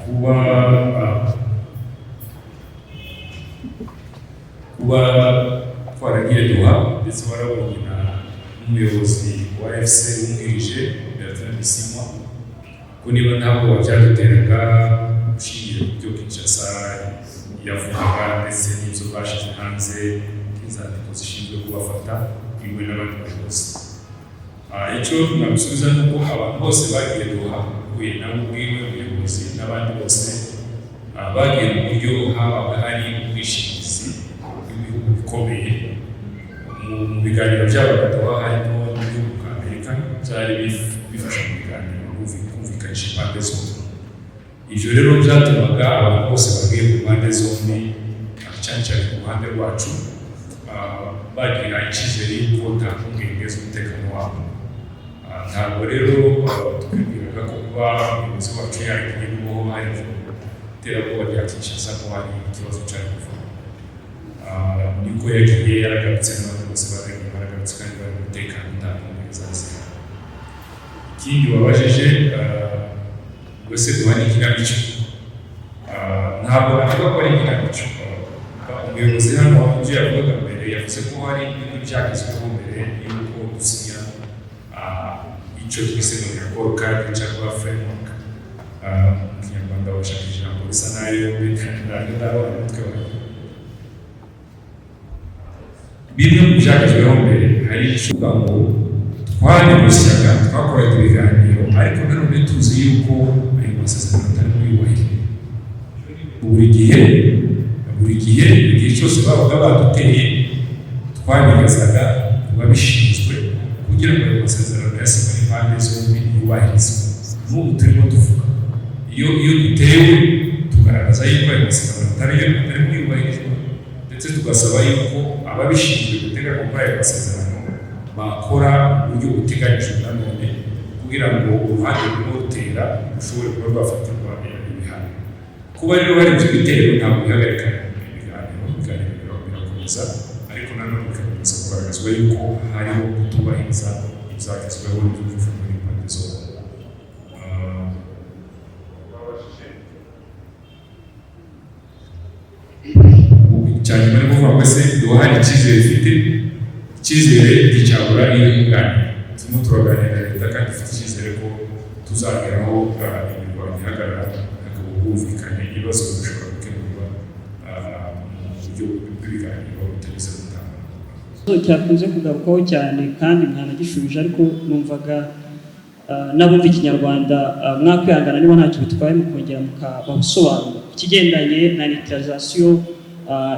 kuba twaragiye Doha ndetse warabonye n'umuyobozi wa FC wungirije Bertrand Bisimwa ko niba ntabwo wabyaduteraga ushingiye ku byo Kinshasa yavugaga ndetse n'ibyo bashize hanze n'inzandiko zishinzwe kubafata bimwe n'abandi bayobozi. Icyo nagusubiza ni uko abantu bose bagiye Doha uhuye nabo ubwiwe ubuyobozi n'abandi bose bagiye mu buryo habaga hari ubwishingizi bw'ibihugu bikomeye. Mu biganiro byabaga Doha harimo n'ibihugu nka Amerika byari bifasha mu biganiro kumvikanisha impande zombi. Ibyo rero byatumaga abantu bose bagiye ku mpande zombi cyane cyane ku ruhande rwacu bagira icyizere y'uko nta mpungenge z'umutekano wabo. Ntabwo rero twibwiraga ko kuba umuyobozi wacu yagiye n'uwo hari iterabwoba rya Kinshasa ko hari ikibazo cyari kuva. Niko yagiye yaragarutse n'abandi bose baragarutse kandi bari umutekano nta mpungenge zazira. Ikindi wabajije wese duhana ikinamico. Ntabwo navuga ko ari ikinamico. Umuyobozi hano ibyo yavugaga mbere yavuze ko hari ibintu byagezweho mbere y'uko dusinya icyo twise ngo raporo cadre cyangwa framework. Mu Kinyarwanda bashaka ijambo bisa nayo ndabona umutwe wawe. Bimwe mu byagezweho mbere hari icyo ngo twanegosyaga twakoraga ibiganiro ariko nanone tuzi yuko ayo masezerano atari yubahiriza. Buri gihe cyose babaga baduteye twabigezaga kubabishinzwe kugira ngo ayo masezerano yasinywe n'impande zombi yubahirizwe. N'ubu turimo tuvuga iyo dutewe tugaragaza yuko ayo masezerano atari yubahiriza ndetse tugasaba yuko ababishinzwe gutega kuri ayo masezerano bakora uburyo buteganyijwe nanone kugira ngo uruhande rumwe rutera rushobore kuba rwafatirwa ibihano. Kuba rero hari ibyo bitero ntabwo bihagarika ibiganiro birakomeza ariko nanone bikakomeza kugaragazwa yuko hariho kutubahiriza ibyagezweho n'ibyujujwe muri impande zombi. Cyane muri kuvuga ngo ese Doha hari icyizere ifite, icyizere nticyabura iyo kuganira. Turimo turaganira na leta kandi dufite icyizere ko tuzageraho imirwano ihagarara hakaba ubwumvikane ibibazo bishobora gukemurwa mu buryo bw'ibiganiro bitageze gutanga. Cyakunze kugarukaho cyane kandi mwanagishubije ariko numvaga n'abumva Ikinyarwanda mwakwihangana niba ntacyo bitwaye mu kongera mukabasobanura ikigendanye na neutralisation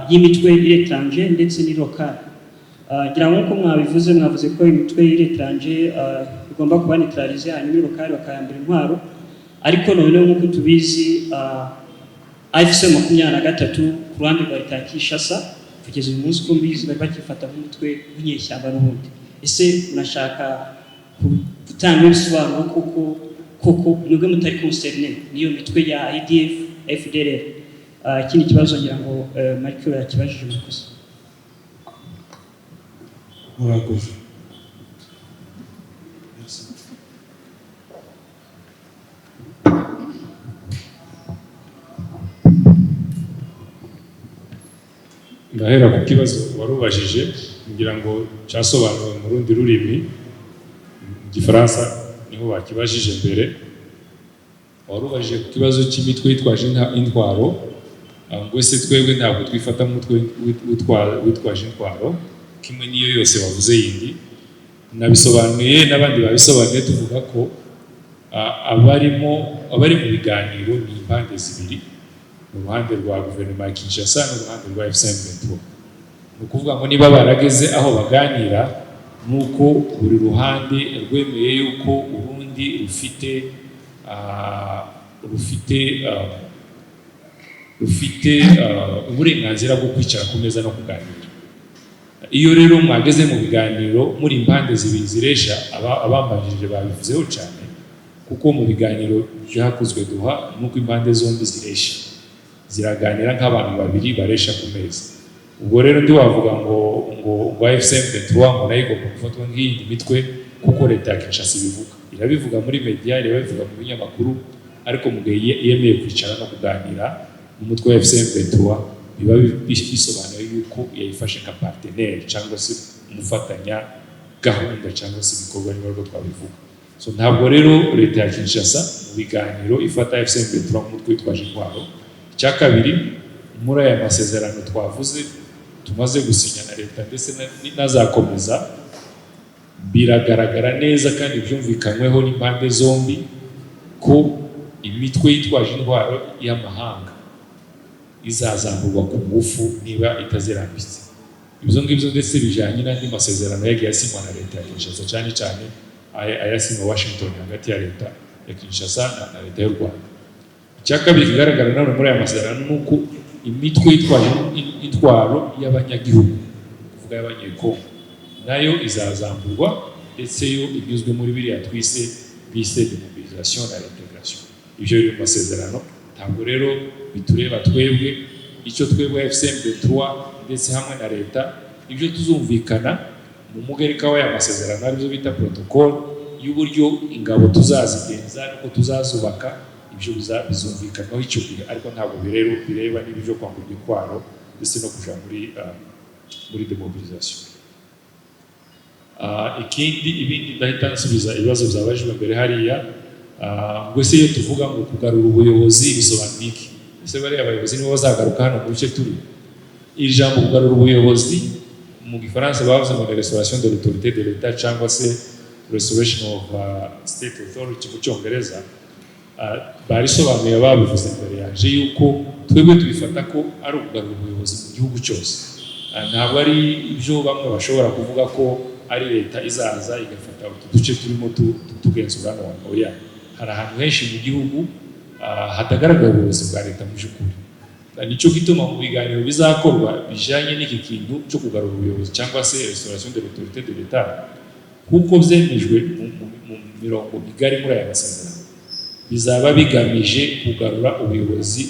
y'imitwe iretranje ndetse n'irokale. Ngira nk'uko mwavuze ko imitwe iretranje igomba kuba neutralize hanyuma irokale bakayambura intwaro ariko noneho nk'uko tubizi AFC 23 ku ruhande rwa leta ya Kinshasa kugeza uyu munsi ko mbizi bari bakifata nk'umutwe w'inyeshyamba n'ubundi. Ese unashaka gutanga ibisobanuro kuko nubwo mutari concerne niyo mitwe ya ADF FDLR. Ikindi kibazo ngira ngo Marco yakibajije umukozi. Murakoze. Ndahera ku kibazo warubajije kugira ngo cyasobanuwe mu rundi rurimi mu Gifaransa niho bakibajije mbere. Warubajije ku kibazo cy'imitwe yitwaje intwaro ngo ese twebwe ntabwo twifata umutwe witwaje intwaro kimwe niyo yose bavuze yindi. Nabisobanuye n'abandi babisobanuye tuvuga ko abari mu biganiro ni impande zibiri, uruhande rwa guverinoma ya Kinshasa n'uruhande rwa FC23. Ni ukuvuga ngo niba barageze aho baganira nuko buri ruhande rwemeye yuko urundi rufite uburenganzira bwo kwicara ku meza no kuganira. Iyo rero mwageze mu biganiro muri impande zibiri ziresha, abambajije babivuzeho cyane kuko mu biganiro byakozwe Doha nuko impande zombi ziresha ziraganira nk'abantu babiri baresha ku meza. Ubwo rero ndi wavuga ngo FC23 ngo nayo igomba gufatwa nk'iyindi mitwe kuko leta ya Kinshasa ibivuga, irabivuga muri media, irabivuga mu binyamakuru, ariko mu gihe yemeye kwicara no kuganira n'umutwe wa FCM23 biba bisobanuye yuko yayifashe nka partenaire cyangwa se umufatanya gahunda cyangwa se ibikorwa niba twabivuga. So ntabwo rero leta ya Kinshasa mu biganiro ifata FCM23 nk'umutwe witwaje intwaro. Icya kabiri, muri aya masezerano twavuze tumaze gusinya na leta ndetse n'azakomeza, biragaragara neza kandi byumvikanyweho n'impande zombi ko imitwe yitwaje intwaro y'amahanga izazamurwa ku ngufu niba itazirambitse. Ibyo ngibyo ndetse bijyanye n'andi masezerano yagiye asinywa na leta ya Kinshasa, cyane cyane ayasinywa Washington hagati ya leta ya Kinshasa na leta y'u Rwanda. Icya kabiri kigaragara nanone muri aya masezerano ni uko imitwe yitwaje intwaro y'abanyagihugu, kuvuga y'abanyekongo, nayo izazamurwa ndetse yo inyuzwe muri biriya bise demobilisation na integration. Ibyo biri mu masezerano. Ntabwo rero bitureba twebwe, icyo twebwe FCM23 ndetse hamwe na leta ibyo tuzumvikana mu mugereka w'aya masezerano aribyo bita protocol y'uburyo ingabo tuzazigenza nuko tuzazubaka, ibyo bizumvikanaho icyo gihe, ariko ntabwo bireba n'ibyo kwamburwa intwaro ndetse no kuja muri demobilisation. Ibindi ndahita nsubiza ibibazo byabajijwe mbere hariya. Ngo se iyo tuvuga ngo kugarura ubuyobozi bisobanuye iki? Ese bariya abayobozi nibo bazagaruka hano mu bice turi? Iri jambo kugarura ubuyobozi mu Gifaransa bavuze ngo restauration de l'autorité de l'État cyangwa se restoration of state authority mu Cyongereza, barisobanuye babivuze mbere yaje yuko twebwe tubifata ko ari ukugarura ubuyobozi mu gihugu cyose. Ntabwo ari ibyo bamwe bashobora kuvuga ko ari leta izaza igafata utu duce turimo tugenzura n'abantu oya. Hari ahantu henshi mu gihugu hatagaragara ubuyobozi bwa leta mu by'ukuri. Nicyo gituma mu biganiro bizakorwa bijyanye n'iki kintu cyo kugarura ubuyobozi cyangwa se restauration de l'autorité de l'État, kuko byemejwe mu mirongo migari muri aya masezerano, bizaba bigamije kugarura ubuyobozi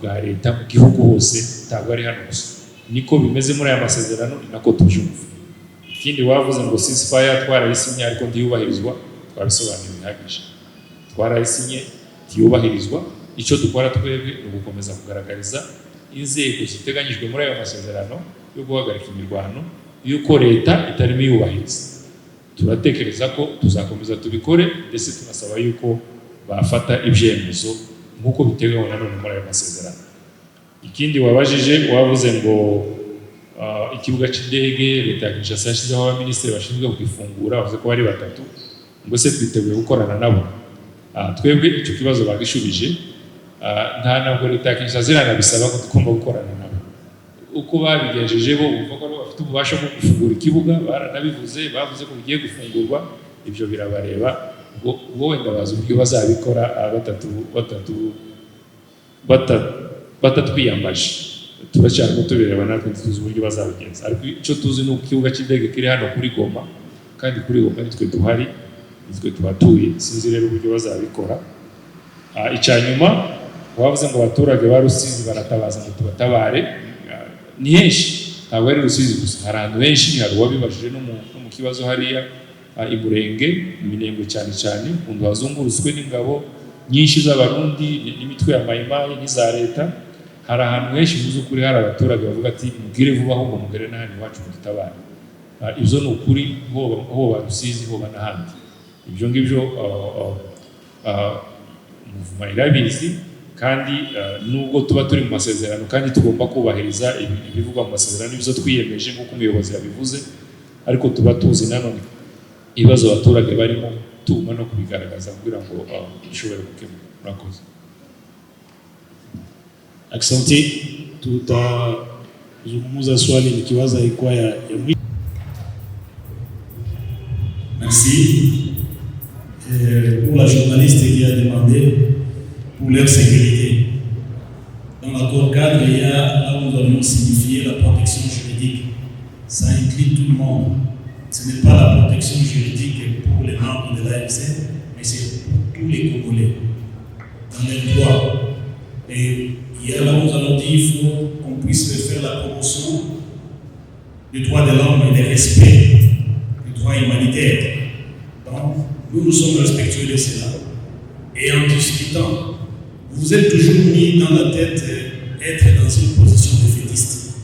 bwa leta mu gihugu hose, ntabwo ari hano gusa. Niko bimeze muri aya masezerano, ni nako tubyumva. Ikindi wavuze ngo ceasefire twarayisinye ariko ntiyubahirizwa, twabisobanuye bihagije. Twarayisinye ntiyubahirizwa. Icyo dukora twebwe ni ugukomeza kugaragariza inzego ziteganyijwe muri ayo masezerano yo guhagarika imirwano yuko leta itarimo yubahiriza. Turatekereza ko tuzakomeza tubikore ndetse tunasaba yuko bafata ibyemezo nk'uko biteganywa nanone muri ayo masezerano. Ikindi wabajije, wavuze ngo ikibuga cy'indege leta ya Kinshasa yashyizeho abaminisitiri bashinzwe kugifungura, bavuze ko bari 3, ngo se twiteguye gukorana nabo. Twebwe icyo kibazo bagishubije, nta ntabwo leta ya Kinshasa iranabisaba ko tugomba gukorana nabo. Uko babigejeje bo bumva ko bafite ububasha bwo gufungura ikibuga, baranabivuze, bavuze ko bigiye gufungurwa, ibyo birabareba. Ubwo wenda bazi uburyo bazabikora batatwiyambaje. Turacyarimo tubireba natwe tuzi uburyo bazabigenza, ariko icyo tuzi ni uko ikibuga cy'indege kiri hano kuri Goma, kandi kuri Goma nitwe duhari, nitwe tuhatuye. Sinzi rero uburyo bazabikora. Icya nyuma wavuze ngo abaturage ba Rusizi baratabaza ngo tubatabare. Ni henshi, ntabwo ari Rusizi gusa, hari ahantu henshi. Hari uwabibajije no mu kibazo hariya Iburenge, Minembwe cyane cyane, ukuntu hazungurutswe n'ingabo nyinshi z'abarundi n'imitwe ya mayimayi n'iza leta. Hari ahantu henshi muzi ukuri hari abaturage bavuga ati mubwire vuba ahubwo mugere n'ahandi iwacu mudutabare. Ibyo ni ukuri, hoba Rusizi hoba n'ahandi. Ibyo ngibyo muvuma irabizi, kandi nubwo tuba turi mu masezerano kandi tugomba kubahiriza ibivugwa mu masezerano n'ibyo twiyemeje nk'uko umuyobozi yabivuze, ariko tuba tuzi nanone ibibazo abaturage barimo, tugomba no kubigaragaza kugira ngo bishobore gukemuka. Murakoze. Asante, tutazungumza swali nikiwaza ilikuwa ya mwisho. Merci. Pour la journaliste qui a demandé pour leur sécurité. Dans l'accord cadre, il y a là où nous avons signifié la protection juridique. Ça inclut tout le monde. Ce n'est pas la protection juridique pour les membres de l'AFC, mais c'est pour tous les Congolais, dans les droits. Et hier, là, nous avons dit qu'il faut qu'on puisse faire la promotion des droits de l'homme et des respects des droits humanitaires. Donc, nous sommes respectueux de cela. Et en discutant consultant, vous vous êtes toujours mis dans la tête être dans une position défaitiste.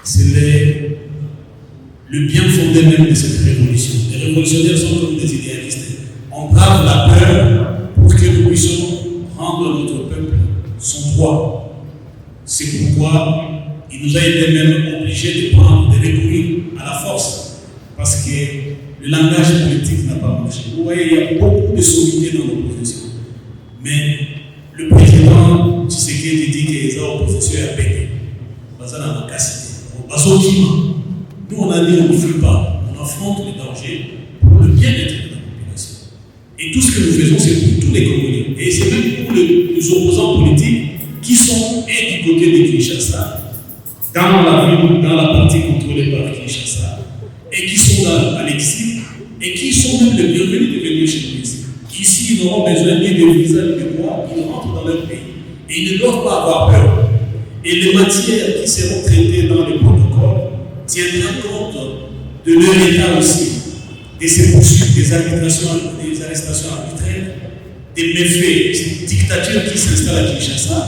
C'est le bien fondé même de cette révolution. Les révolutionnaires sont comme des idéalistes. On brave la peur pour que nous puissions rendre notre peuple son droit. C'est pourquoi il nous a été même obligé de recourir à la force. Parce que le langage politique n'a pas marché. Vous voyez, il y a beaucoup de sommité dans l'opposition. Mais le président Tshisekedi dit que les oppositions ont pété. Nous, on a dit on ne fuit pas, on affronte les dangers pour le bien-être de la population. Et tout ce que nous faisons, c'est pour tous les Congolais. Et c'est même pour les opposants politiques qui sont du côté de Kinshasa, dans la ville, dans la partie contrôlée par Kinshasa, et qui sont à l'exil, et qui sont même les bienvenus de venir chez nous ici. Ici, ils n'auront besoin ni de visa, ni de quoi, ils rentrent dans leur pays. Et ils ne doivent pas avoir peur. Et les matières qui seront traitées dans les protocoles tiendront compte de leur état aussi, de ces poursuites, des arrestations arbitraires, des méfaits, cette dictature qui s'installe à Kinshasa.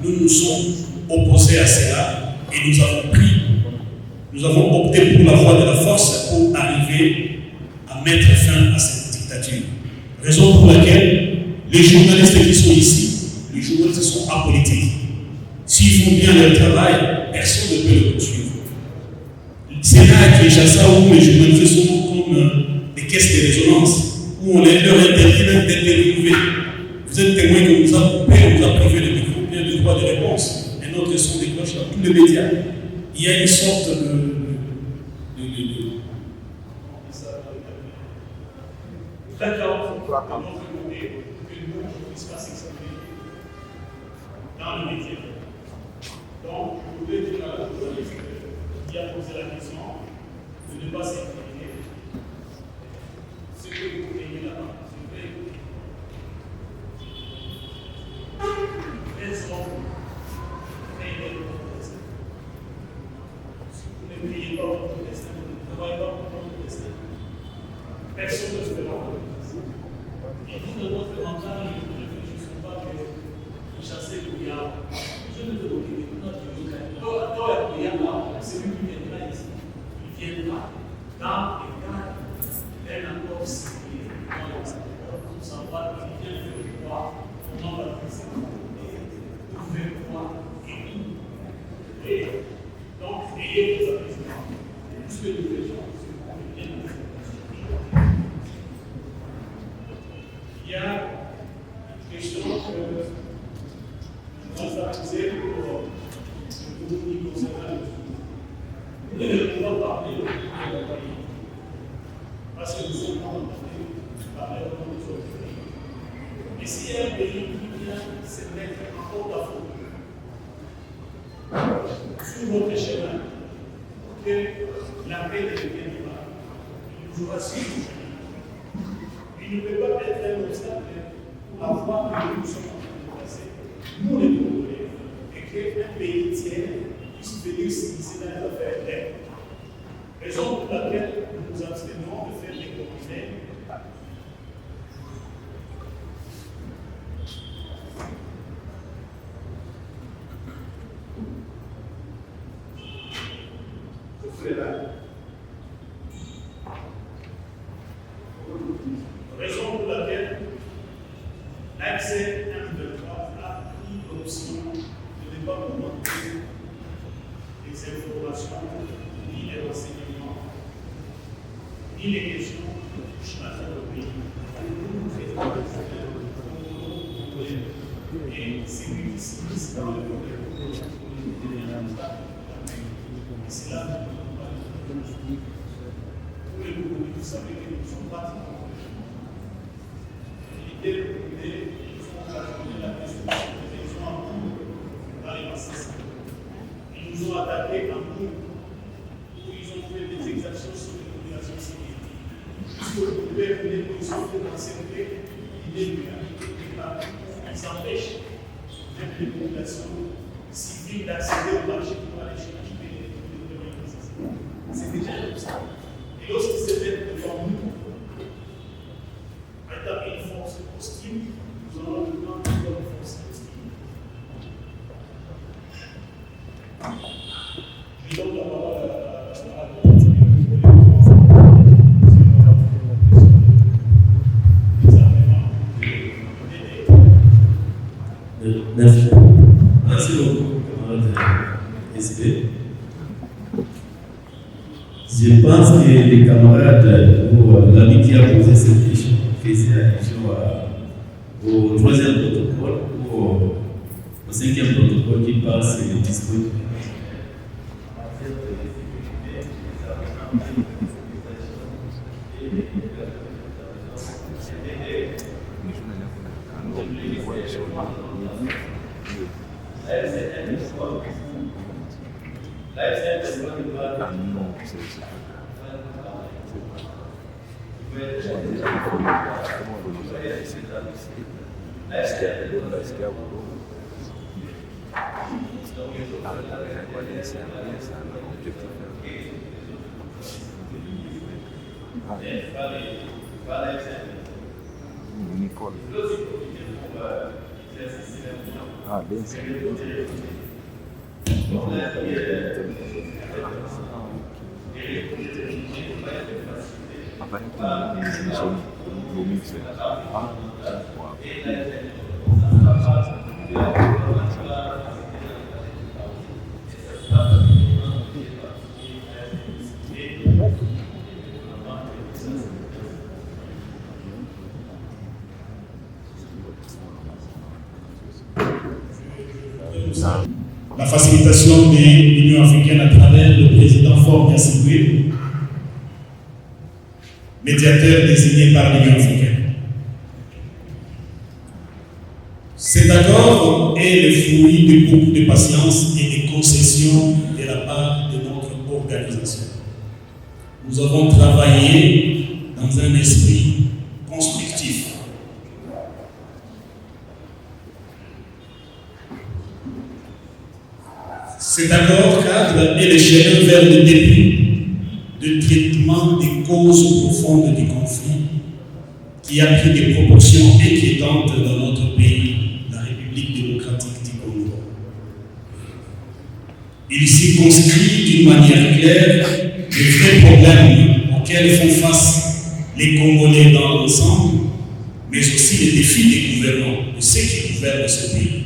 Nous nous sommes opposés à cela et nous avons opté pour la voie de la force pour arriver à mettre fin à cette dictature. Raison pour laquelle les journalistes qui sont ici, les journalistes sont apolitiques. S'ils font bien leur travail, personne ne peut le poursuivre. C'est là à Kinshasa où les journalistes sont comme des caisses de résonance, où on leur interdit même d'interviewer. Vous êtes témoin qu'on nous a coupé, on nous a privé de micro, bien de droit de réponse, et notre son décroche dans tous les médias. Il y a une sorte dans le métier. Donc, je voulais dire à la journaliste qui a posé la question de ne pas s'inquiéter. Ce que vous payez là-bas, c'est vrai. Elles sont payées pour votre destin. Si vous ne payez pas votre destin, vous ne travaillez pas pour votre destin. Personne ne fera votre destin. Et vous, de votre mental, vous ne réfléchissez pas que vous chassez le diable. Je ne veux pas que c'est lui qui viendra ici. Il viendra dans les cas d'un accord signé dans le passeport pour savoir qu'il vient faire le droit, comment la précédente, pour faire droit et tout. Et donc, ayez vos apaisements. Tout ce que nous faisons, c'est pour le bien de la société. Il y a une question que je vous ai posée pour qui concernant le sujet. On va parler de la pays. Parce que nous sommes en train de parler de notre pays. Mais s'il y a un pays qui vient se mettre en porte-à-faux sur votre chemin, que la paix ne devienne pas, il nous rassure. Il ne peut pas être un obstacle pour la voie que nous sommes en train de passer. Nous, les Congolais, et qu'un pays tiers puisse venir s'immiscer dans les affaires internes. Raison pour laquelle nous nous abstenons de faire des commentaires. Je ferai là. Raison pour laquelle l'accès 123 a pris l'option de ne pas commenter les informations, ni les renseignements, ni les questions qui touchent à notre pays. Et c'est lui qui s'immisce dans le problème. Et c'est là que nous ne pouvons pas le. Pour les Congolais, vous savez que nous sommes pratiquement. L'idée de Congolais, ils ont occasionné la destruction des élections en cours dans les Massas. Ils nous ont attaqués en cours où ils ont fait des exactions sur les populations civiles. Puisque le gouvernement voulait qu'ils soient fait encercler l'idée de la ils empêchent même les populations civiles d'accéder au marché pour aller chercher les Massas. C'est déjà un obstacle. Et lorsqu'ils se mettent devant nous, établir une force hostile, nous allons Merci. Merci beaucoup, camarade SB. Je pense que les camarades ou l'ami qui a posé cette question faisait allusion au troisième protocole ou au cinquième protocole qui parle sur les dispositifs. La facilitation de l'Union africaine à travers le président Faure Gnassingbé, médiateur désigné par l'Union africaine. Cet accord est le fruit de beaucoup de patience et de concessions de la part de notre organisation. Nous avons travaillé dans un esprit constructif. Cet accord cadre est le chemin vers le début de traitement des causes profondes du conflit qui a pris des proportions inquiétantes dans notre pays, la République démocratique du Congo. Il circonscrit d'une manière claire les vrais problèmes auxquels font face les Congolais dans l'ensemble, mais aussi les défis des gouvernants, de ceux qui gouvernent ce pays.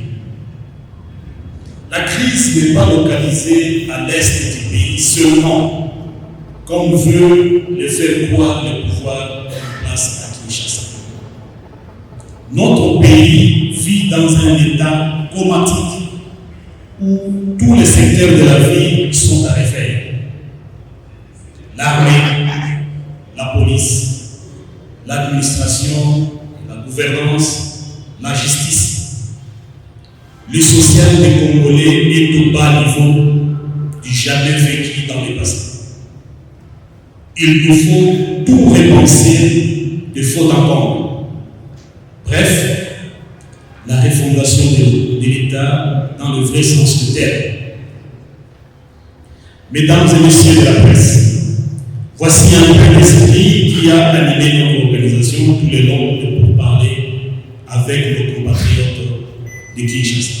La crise n'est pas localisée à l'est du pays seulement, comme veut le faire croire le pouvoir en place à Kinshasa. Notre pays vit dans un état comatique où tous les secteurs de la vie sont à réveil. L'armée, la police, l'administration, la gouvernance, la justice. Le social des Congolais est au bas niveau du jamais vécu dans le passé. Il nous faut tout repenser de fond en comble. Bref, la refondation de l'État dans le vrai sens du terme. Mesdames et messieurs de la presse, voici un peu d'esprit qui a animé notre organisation tout le long de pourparlers avec nos compatriotes de Kinshasa.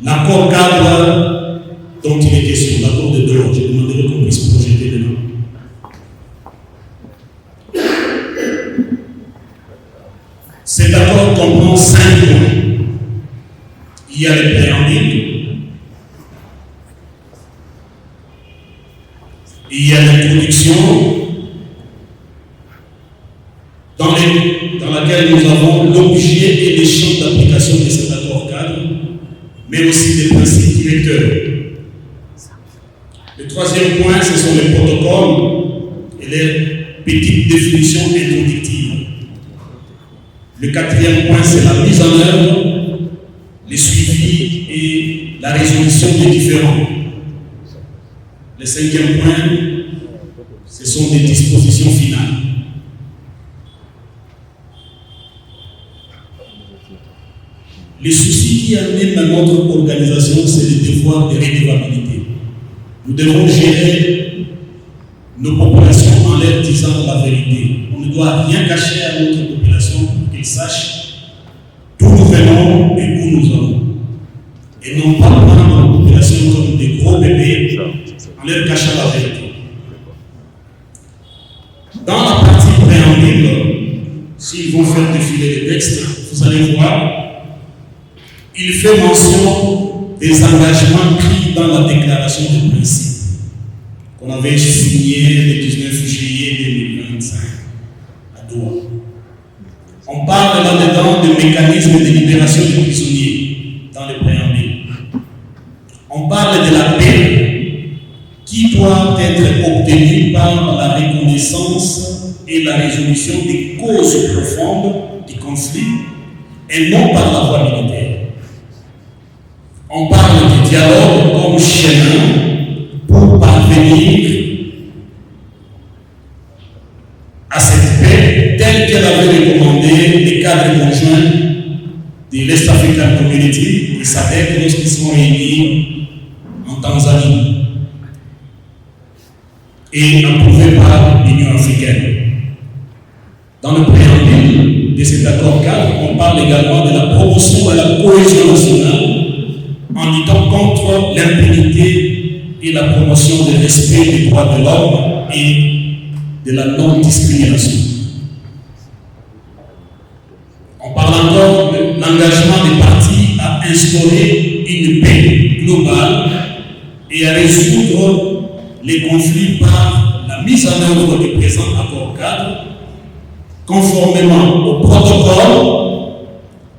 L'accord cadre dont il est question, l'accord de Delors, je demanderai qu'on puisse projeter maintenant. Cet accord comprend 5 points. Il y a le préambule, il y a l'introduction, dans laquelle nous avons l'objet et les champs d'application de cet accord cadre, mais aussi des principes directeurs. Le 3e point, ce sont les protocoles et les petites définitions introductives. Le 4e point, c'est la mise en œuvre, le suivi et la résolution des différends. Le 5e point, ce sont des dispositions finales. Le souci qui amène notre organisation, c'est le devoir de redevabilité. Nous devons gérer nos populations en leur disant la vérité. On ne doit rien cacher à notre population pour qu'ils sachent d'où nous venons et où nous allons. Et non pas prendre la population comme des gros gros bébés en leur cachant la vérité. Dans la partie préambule, s'ils vont faire défiler les textes, vous allez voir, il fait mention des engagements pris dans la déclaration de principe qu'on avait signée le 19 juillet 2025 à Doha. On parle là-dedans de mécanismes de libération des prisonniers dans le préambule. On parle de la paix qui doit être obtenue par la reconnaissance et la résolution des causes profondes du conflit et non par la voie militaire. On parle du dialogue comme chemin pour parvenir à cette paix telle qu'elle avait recommandé les cadres conjoints de l'Est African Community et SADC lorsqu'ils sont réunis en Tanzanie et approuvés par l'Union africaine. Dans le préambule de cet accord cadre, on parle également de la promotion de la cohésion nationale en luttant contre l'impunité et la promotion du respect des droits de l'homme et de la non-discrimination. On parle encore de l'engagement des partis à instaurer une paix globale et à résoudre les conflits par la mise en œuvre du présent accord cadre, conformément au protocole,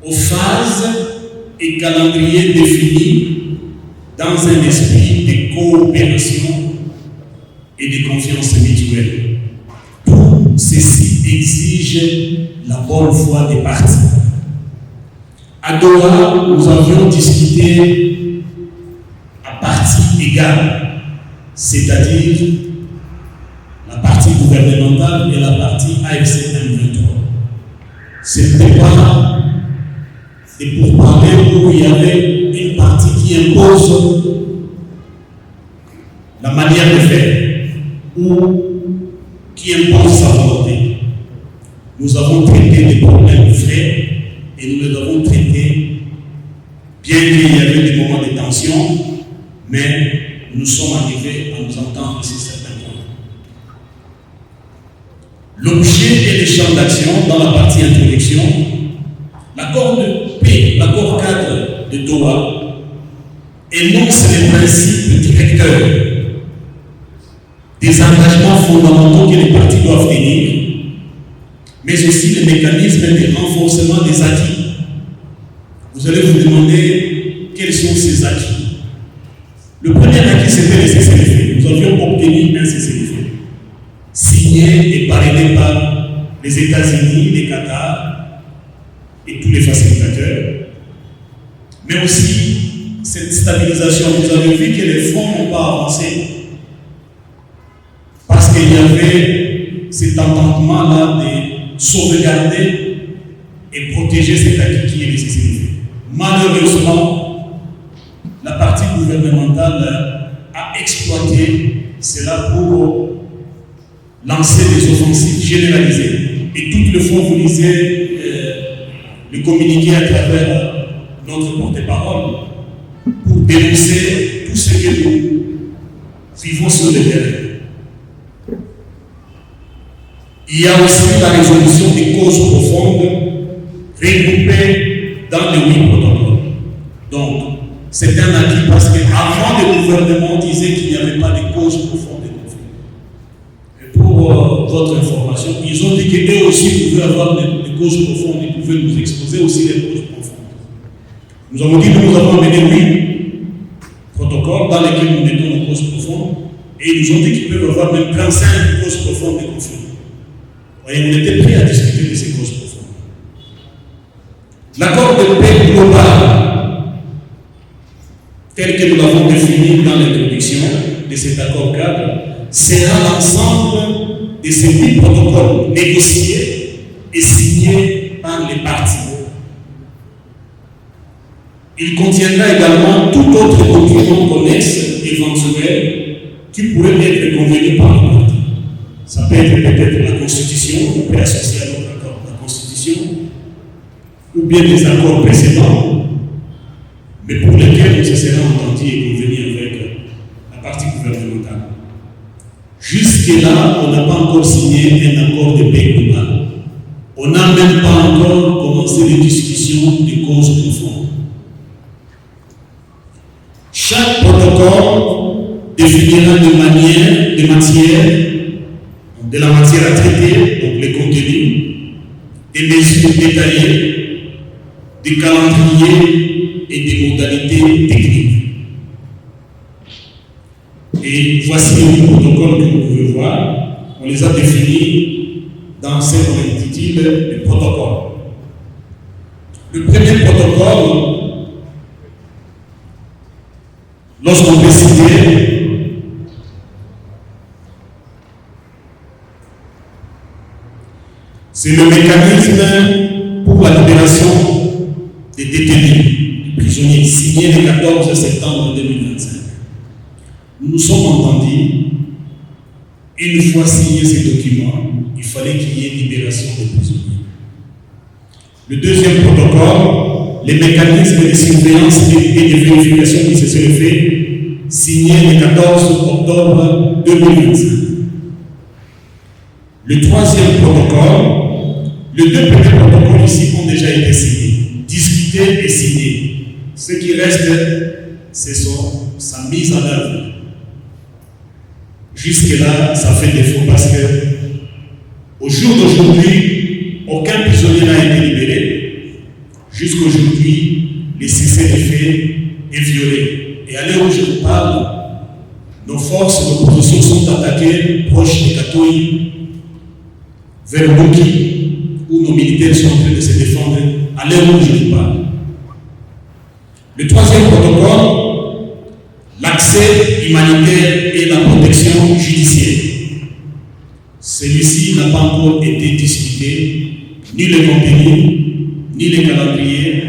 aux phases et calendriers définis dans un esprit de coopération et de confiance mutuelle. Tout ceci exige la bonne foi des parties. À Doha, nous avions discuté à partie égale, c'est-à-dire la partie gouvernementale et la partie AFC M23. C'était pas et pour parler où il y avait une partie qui impose la manière de faire ou qui impose sa volonté. Nous avons traité des problèmes vrais et nous les avons traités bien qu'il y avait des moments de tension, mais nous sommes arrivés à nous entendre sur certains points. L'objet et les champs d'action dans la partie introduction, l'accord de paix, l'accord cadre de Doha, énonce les principes directeurs des engagements fondamentaux que les parties doivent tenir, mais aussi les mécanismes de renforcement des acquis. Vous allez vous demander quels sont ces acquis. Le premier acquis, c'était le cessez-le-feu. Nous avions obtenu un cessez-le-feu, signé et parrainé par les États-Unis, les Qatar et tous les facilitateurs. Mais aussi, cette stabilisation, vous avez vu que les fonds n'ont pas avancé parce qu'il y avait cet entendement-là de sauvegarder et protéger cet acquis qui est le cessez-le-feu. Malheureusement, la partie gouvernementale a exploité cela pour lancer des offensives généralisées. Et toutes les fois, vous lisez le communiqué à travers notre porte-parole pour dénoncer tout ce que nous vivons sur le terrain. Il y a aussi la résolution des causes profondes regroupées dans les 8 protocoles. Donc, c'est un acquis parce qu'avant, le gouvernement disait qu'il n'y avait pas de causes profondes de conflit. Et pour votre information, ils ont dit qu'eux aussi pouvaient avoir des causes profondes, ils pouvaient nous exposer aussi des causes profondes. Nous avons dit que nous avons amené 8 protocoles dans lesquels nous mettons nos causes profondes, et ils nous ont dit qu'ils peuvent avoir même 35 causes profondes de conflit. Et on était prêts à discuter de ces causes profondes. L'accord de paix global, tel que nous l'avons défini dans l'introduction de cet accord cadre, sera l'ensemble de ces 8 protocoles négociés et signés par les parties. Il contiendra également tout autre document connexe éventuel qui pourrait être convenu par les parties. Ça peut être peut-être la Constitution, on peut associer à notre accord la Constitution, ou bien des accords précédents, mais pour lesquels on se sera entendu et convenu avec Jusque-là, on n'a pas encore signé un accord de paix global. On n'a même pas encore commencé les discussions des causes profondes. Chaque protocole définira de la matière à traiter, donc les contenus, des mesures détaillées, des calendriers et des modalités techniques. Et voici les protocoles que vous pouvez voir. On les a définis dans ce qu'on intitule les protocoles. Le premier protocole, lorsqu'on peut citer, c'est le mécanisme pour la libération des détenus, des prisonniers, signé le 14 septembre 2025. Nous nous sommes entendus, une fois signé ces documents, il fallait qu'il y ait libération des prisonniers. Le deuxième protocole, les mécanismes de surveillance et de vérification qui se sont faits, signé le 14 octobre 2025. Le troisième protocole, les deux premiers protocoles ici ont déjà été signés, discutés et signés. Ce qui reste, c'est sa mise en œuvre. Jusque-là, ça fait défaut parce que, au jour d'aujourd'hui, aucun prisonnier n'a été libéré. Jusqu'aujourd'hui, le cessez-le-feu est violé. Et à l'heure où je vous parle, nos forces d'opposition sont attaquées proches de Katoui, vers Boki, où nos militaires sont en train de se défendre, à l'heure où je vous parle. Le troisième protocole, l'accès humanitaire et la protection judiciaire. Celui-ci n'a pas encore été discuté, ni le contenu, ni les calendriers,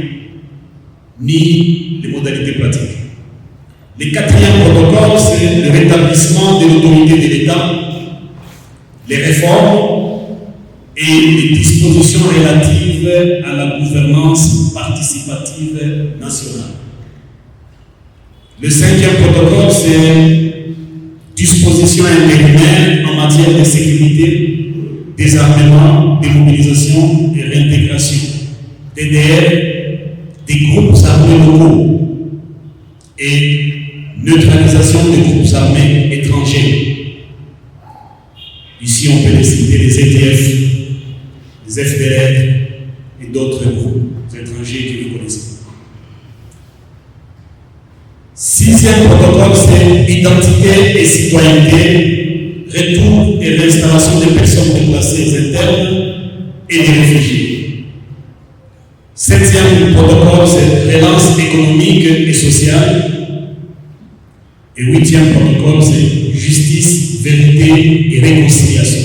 ni les modalités pratiques. Le quatrième protocole, c'est le rétablissement de l'autorité de l'État, les réformes et les dispositions relatives à la gouvernance participative nationale. Le cinquième protocole, c'est dispositions intérimaires en matière de sécurité, désarmement, démobilisation et réintégration, DDR, des groupes armés locaux et neutralisation des groupes armés étrangers. Ici, on peut les citer les ETF, les FDR et d'autres groupes étrangers que vous connaissez. Sixième protocole, c'est identité et citoyenneté, retour et réinstallation des personnes déplacées internes et des réfugiés. Septième protocole, c'est relance économique et sociale. Et huitième protocole, c'est justice, vérité et réconciliation.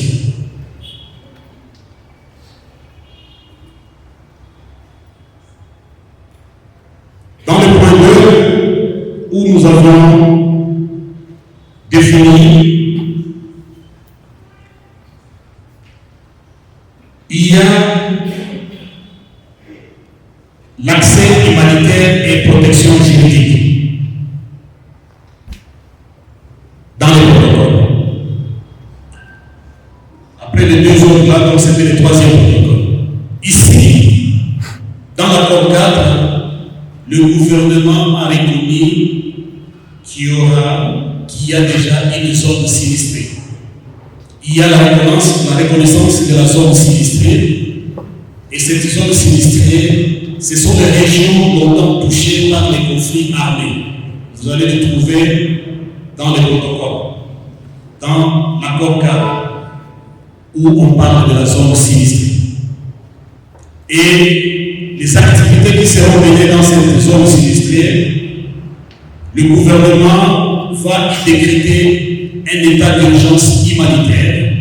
Dans le point 2, où nous avons défini, il y a l'accès humanitaire et protection juridique dans les protocoles. Après les deux autres là, donc c'était le troisième protocole. Ici, dans l'accord 4, le gouvernement a reconnu qu'il y a déjà une zone sinistrée. Il y a la reconnaissance de la zone sinistrée. Et cette zone sinistrée, ce sont les régions longtemps touchées par les conflits armés. Vous allez les trouver dans les protocoles, dans l'accord cadre, où on parle de la zone sinistrée. Et les activités qui seront menées dans cette zone sinistrée, le gouvernement va décréter un état d'urgence humanitaire,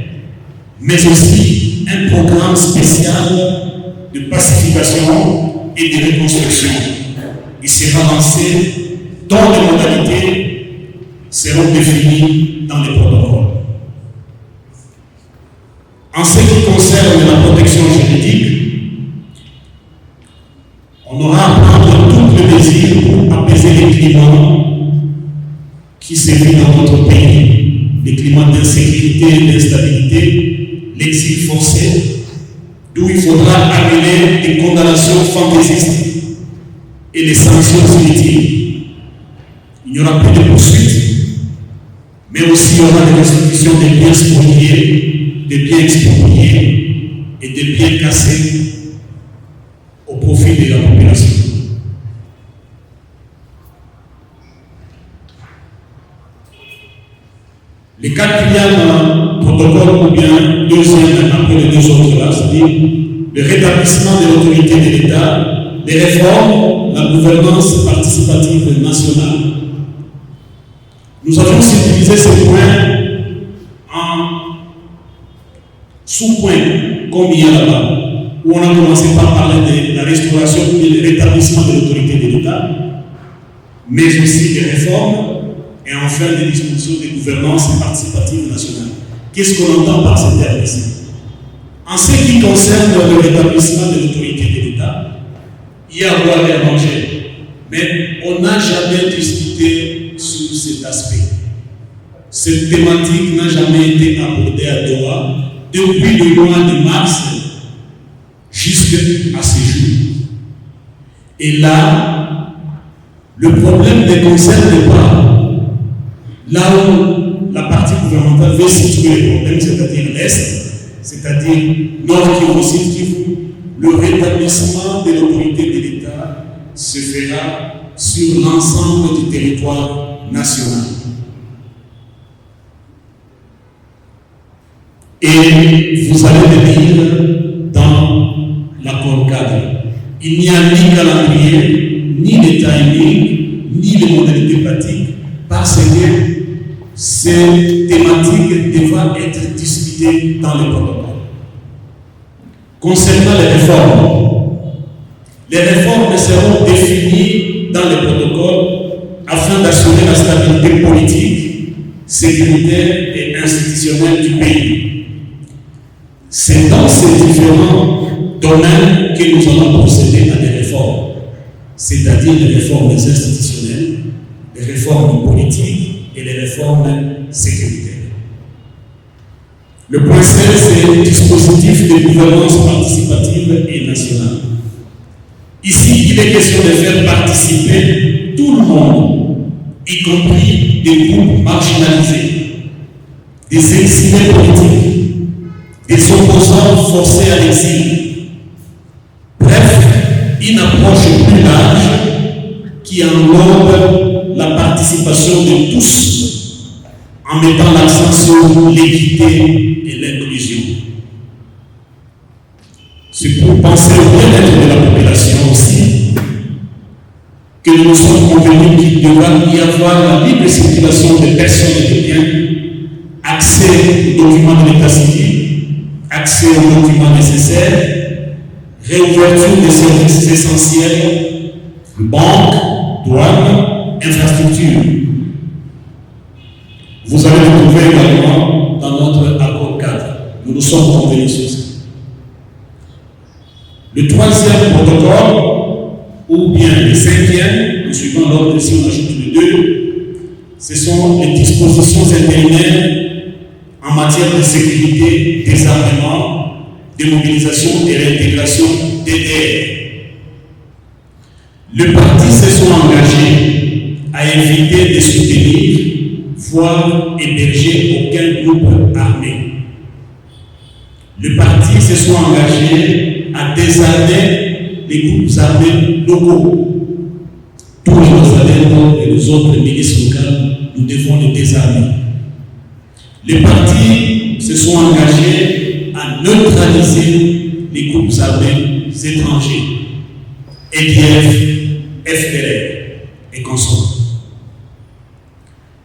mais aussi un programme spécial de pacification et de reconstruction. Il sera lancé dont les modalités seront définies dans les protocoles. En ce qui concerne la protection juridique, on aura à prendre toutes les mesures pour apaiser les climats qui sévissent dans notre pays. les climats d'insécurité et d'instabilité, l'exil forcé, d'où il faudra amener des condamnations fantaisistes et les sanctions inutiles. Il n'y aura plus de poursuites, mais aussi il y aura des restitutions des biens spoliés, des biens expropriés et des biens cassés au profit de la population. Le quatrième protocole, ou bien deuxième après les deux autres là, c'est-à-dire le rétablissement de l'autorité de l'État, les réformes, la gouvernance participative nationale. Nous avons subdivisé ces points en sous-points, comme il y a là-bas, où on a commencé par parler de la restauration et le rétablissement de l'autorité de l'État, mais aussi des réformes, et enfin des dispositions de gouvernance participative nationale. Qu'est-ce qu'on entend par ces termes ici? En ce qui concerne le rétablissement de l'autorité de l'État, il y a à voir et à manger, mais on n'a jamais discuté sur cet aspect. Cette thématique n'a jamais été abordée à Doha depuis le mois de mars jusqu'à ce jour. Et là, le problème ne concerne pas là où la partie gouvernementale veut situer les problèmes, c'est-à-dire l'Est, c'est-à-dire Nord Kivu, Sud Kivu. Le rétablissement de l'autorité de l'État se fera sur l'ensemble du territoire national. Et vous allez le dire dans l'accord cadre. Il n'y a ni calendrier, ni de timing, ni de modalité pratique, parce que ces thématiques devront être discutées dans le protocole. Concernant les réformes seront définies dans le protocole afin d'assurer la stabilité politique, sécuritaire et institutionnelle du pays. C'est dans ces différents domaines que nous allons procéder à des réformes, c'est-à-dire les réformes institutionnelles, les réformes politiques et les réformes sécuritaires. Le point 16, c'est le dispositif de gouvernance participative et nationale. Ici, il est question de faire participer tout le monde, y compris des groupes marginalisés, des exilés politiques, des opposants forcés à l'exil. Bref, une approche plus large qui englobe la participation de tous en mettant l'accent sur l'équité et l'inclusion. C'est pour penser au bien-être de la population aussi que nous sommes convenus qu'il devra y avoir la libre circulation des personnes et des biens, accès aux documents de l'état civil, accès aux documents nécessaires, réouverture des services essentiels, banques, douanes, infrastructures. Vous allez le trouver également dans notre accord cadre. Nous nous sommes convenus sur ça. Le troisième protocole, ou bien le cinquième, en suivant l'ordre, si on ajoute les deux, ce sont les dispositions intérimaires en matière de sécurité, désarmement, démobilisation et réintégration DDR. Le parti se sont engagés à éviter de soutenir, voire héberger aucun groupe armé. Le parti se sont engagés à désarmer les groupes armés locaux. Tous les Wazalendo et les autres milices locales, nous devons les désarmer. Les partis se sont engagés à neutraliser les groupes armés étrangers, EDF, FDLR et consorts.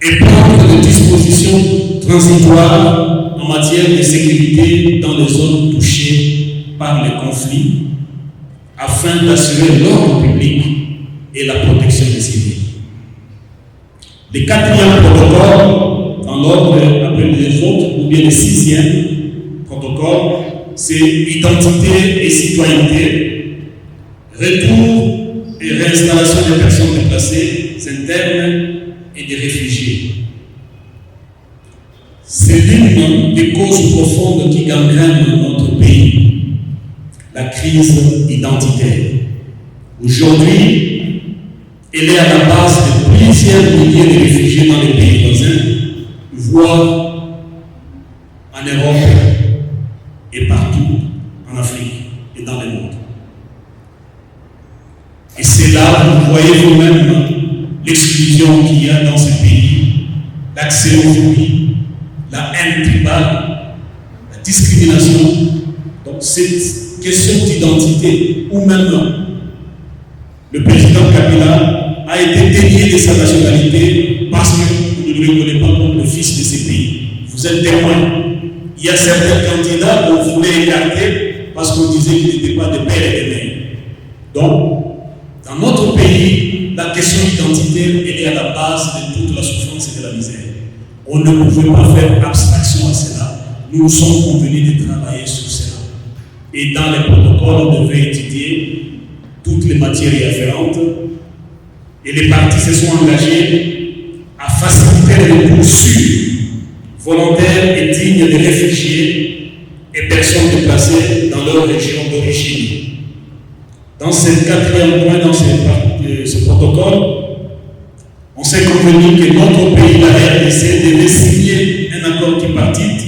Et prendre des dispositions transitoires en matière de sécurité dans les zones touchées par les conflits afin d'assurer l'ordre public et la protection des civils. Le quatrième protocole, dans l'ordre après les autres, ou bien le sixième protocole, c'est identité et citoyenneté, retour et réinstallation des personnes déplacées internes et des réfugiés. C'est l'une des causes profondes qui gangrènent notre pays, la crise identitaire. Aujourd'hui, elle est à la base de plusieurs milliers de réfugiés dans les pays voisins, voire en Europe et partout en Afrique et dans le monde. Et c'est là, vous voyez vous-même, l'exclusion qu'il y a dans ce pays, l'accès aux fruits, la haine tribale, la discrimination. Donc cette question d'identité, ou même le président Kabila a été dénié de sa nationalité parce que vous ne le reconnaissez pas comme le fils de ces pays. Vous êtes témoin. Il y a certains candidats qu'on voulait écarter parce qu'on disait qu'ils n'étaient pas de père et de mère. Donc, dans notre pays, la question identitaire elle est à la base de toute la souffrance et de la misère. On ne pouvait pas faire abstraction à cela. Nous sommes convenus de travailler sur cela. Et dans les protocoles, on devait étudier toutes les matières y afférentes. Et les partis se sont engagés à faciliter les recours sûrs, volontaires et dignes des réfugiés et personnes déplacées dans leur région d'origine. Dans ce quatrième point, dans ce protocole, on s'est convenu que notre pays, la RDC, devait signer un accord tripartite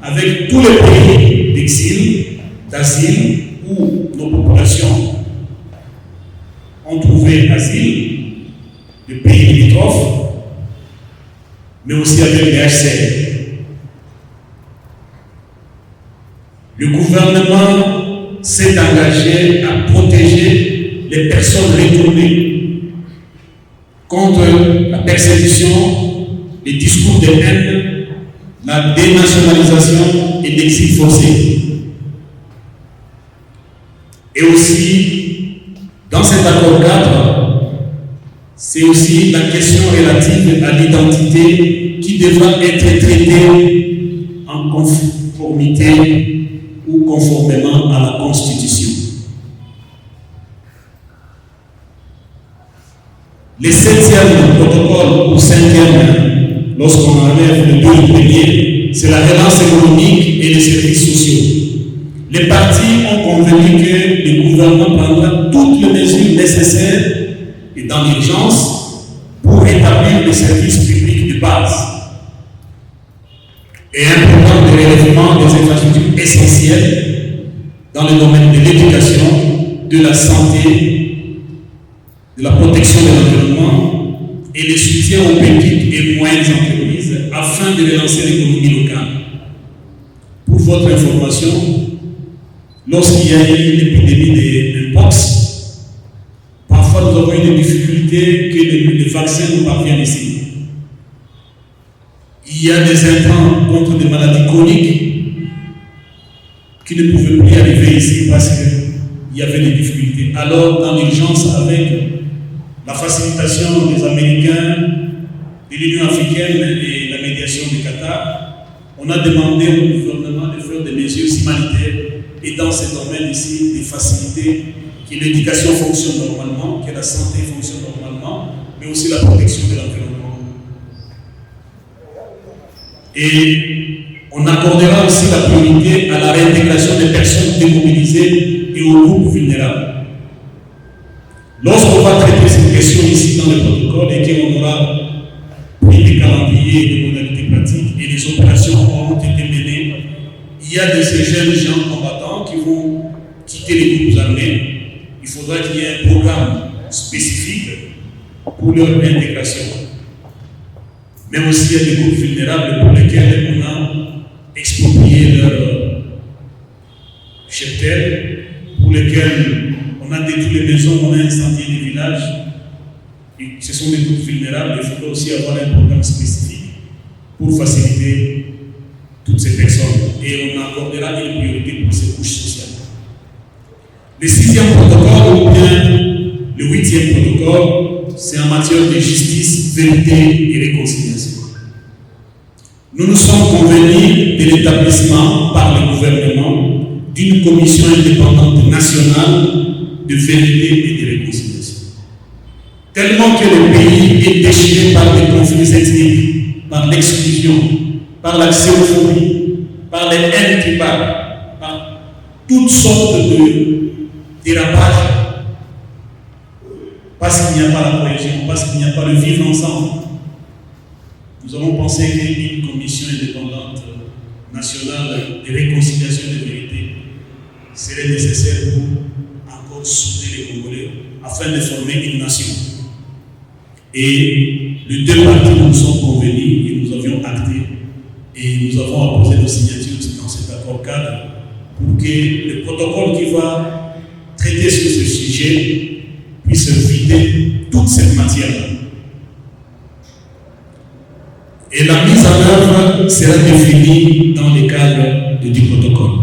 avec tous les pays d'exil, d'asile, où nos populations ont trouvé asile, les pays limitrophes, mais aussi avec les HCR. Le gouvernement s'est engagé à protéger les personnes retournées contre la persécution, les discours de haine, la dénationalisation et l'exil forcé. Et aussi, dans cet accord cadre, c'est aussi la question relative à l'identité qui devra être traitée en conformité ou conformément à la Constitution. Le 7e protocole ou 5e, lorsqu'on enlève les deux premiers, c'est la relance économique et les services sociaux. Les partis ont convenu que le gouvernement prendra toutes les mesures nécessaires et dans l'urgence pour rétablir les services publics de base et un programme de relèvement des infrastructures essentielles dans le domaine de l'éducation, de la santé, de la protection de l'environnement et le soutien aux petites et moyennes entreprises afin de relancer l'économie locale. Pour votre information, lorsqu'il y a eu l'épidémie de Mpox, parfois nous avons eu des difficultés que les vaccins nous parviennent ici. Il y a des intrants contre des maladies chroniques qui ne pouvaient plus arriver ici parce qu'il y avait des difficultés. Alors, dans l'urgence, avec la facilitation des Américains, de l'Union africaine et la médiation du Qatar, on a demandé au gouvernement de faire des mesures humanitaires et dans ce domaine ici, de faciliter que l'éducation fonctionne normalement, que la santé fonctionne normalement, mais aussi la protection de l'environnement. Et on accordera aussi la priorité à la réintégration des personnes démobilisées et aux groupes vulnérables. Lorsqu'on va traiter cette question ici dans le protocole et qu'on aura pris des calendriers et des modalités pratiques et les opérations auront été menées, il y a de ces jeunes gens combattants qui vont quitter les groupes armés. Il faudra qu'il y ait un programme spécifique pour leur réintégration. Mais aussi il y a des groupes vulnérables pour lesquels on a exproprié leur cheptel, pour lesquels on a détruit les maisons, on a incendié les villages. Et ce sont des groupes vulnérables. Il faudra aussi avoir un programme spécifique pour faciliter toutes ces personnes. Et on accordera une priorité pour ces couches sociales. Le 6e protocole, ou bien le 8e protocole, c'est en matière de justice, vérité et réconciliation. Nous nous sommes convenus de l'établissement par le gouvernement d'une commission indépendante nationale de vérité et de réconciliation. Tellement que le pays est déchiré par des conflits ethniques, par l'exclusion, par la xénophobie, par les haines tribales, par toutes sortes de dérapages, parce qu'il n'y a pas la cohésion, parce qu'il n'y a pas le vivre ensemble. Nous avons pensé qu'une commission indépendante nationale de réconciliation et de vérité serait nécessaire pour encore souder les Congolais afin de former une nation. Et les deux parties nous sont convenus et nous avions acté et nous avons apposé nos signatures dans cet accord cadre pour que le protocole qui va traiter sur ce sujet puisse vider toute cette matière-là. Et la mise en œuvre sera définie dans le cadre du protocole.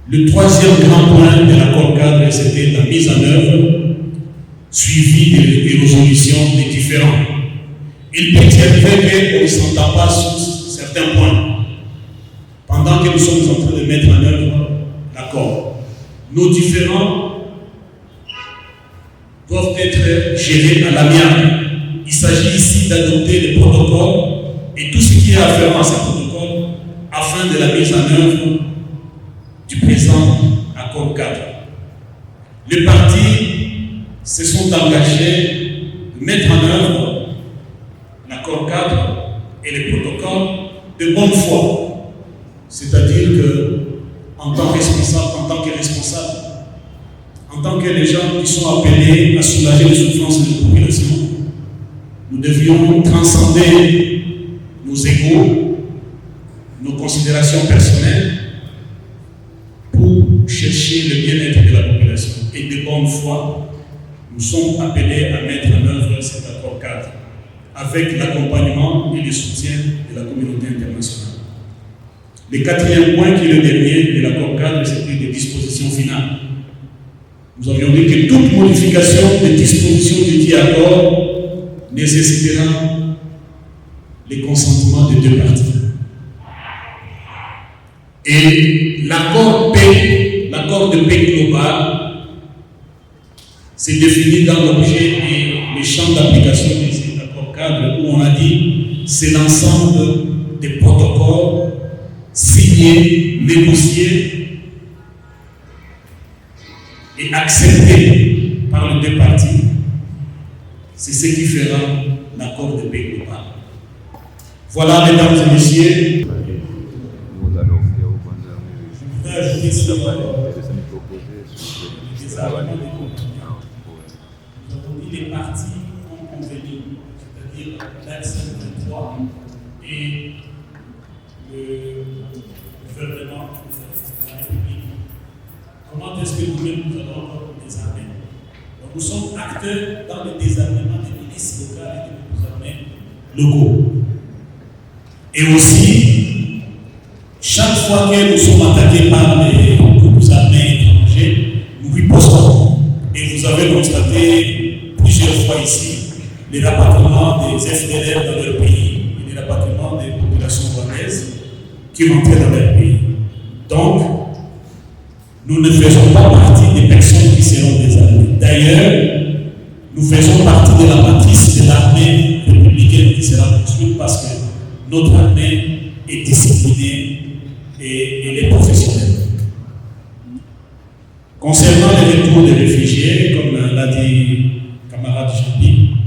Le troisième grand point de l'accord cadre, c'était la mise en œuvre suivie des résolutions des différends. Il peut arriver qu'on ne s'entend pas sur certains points pendant que nous sommes en train de mettre en œuvre l'accord. Nos différends doivent être gérés à l'amiable. Il s'agit ici d'adopter les protocoles et tout ce qui est afférent à ces protocoles afin de la mise en œuvre du présent accord cadre. Les partis se sont engagés de mettre en œuvre l'accord cadre et les protocoles de bonne foi. C'est-à-dire que, en tant que responsable, en tant que les gens qui sont appelés à soulager les souffrances de la population, nous devions transcender nos égos, nos considérations personnelles pour chercher le bien-être de la population. Et de bonne foi, nous sommes appelés à mettre en œuvre cet accord cadre avec l'accompagnement et le soutien de la communauté internationale. Le quatrième point, qui est le dernier de l'accord cadre, c'était des dispositions finales. Nous avions dit que toute modification des dispositions du dit accord nécessitera le consentement des deux parties. Et l'accord de paix global, c'est défini dans l'objet et les champs d'application de cet accord cadre où on a dit c'est l'ensemble des protocoles signés, négociés et acceptés par les deux parties. C'est ce qui fera l'accord de paix global. Voilà, mesdames et messieurs. Les partis ont convenu, c'est-à dire l'ACM 23 et le gouvernement de la République. Comment est-ce que nous-mêmes nous allons encore nous désarmer? Donc nous sommes acteurs dans le désarmement des milices locales et des armées locaux. Et aussi, chaque fois que nous sommes attaqués par les groupes armés étrangers, nous ripostons. Et vous avez constaté plusieurs fois ici les rapatriements des FDLR dans leur pays et les rapatriements des populations rwandaises qui rentraient dans leur pays. Donc, nous ne faisons pas partie des personnes qui seront désarmées. D'ailleurs, nous faisons partie de la matrice de l'armée républicaine qui sera construite parce que notre armée est disciplinée et elle est professionnelle. Concernant les retours des réfugiés, comme l'a dit camarade Jean-Pierre,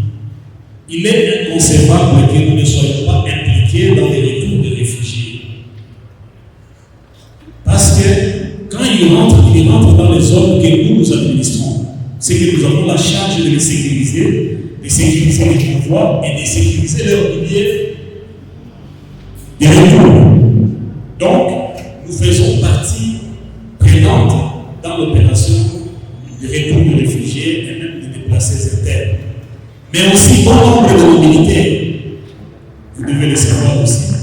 il est inconcevable que nous ne soyons pas impliqués dans les retours des réfugiés. Parce que quand ils rentrent dans les zones que nous administrons. C'est que nous avons la charge de les sécuriser les convois et de sécuriser leur milieu de retour. Donc, nous faisons partie prenante dans l'opération de retour de réfugiés et même de déplacés internes. Mais aussi, bon nombre de nos militaires, vous devez le savoir aussi,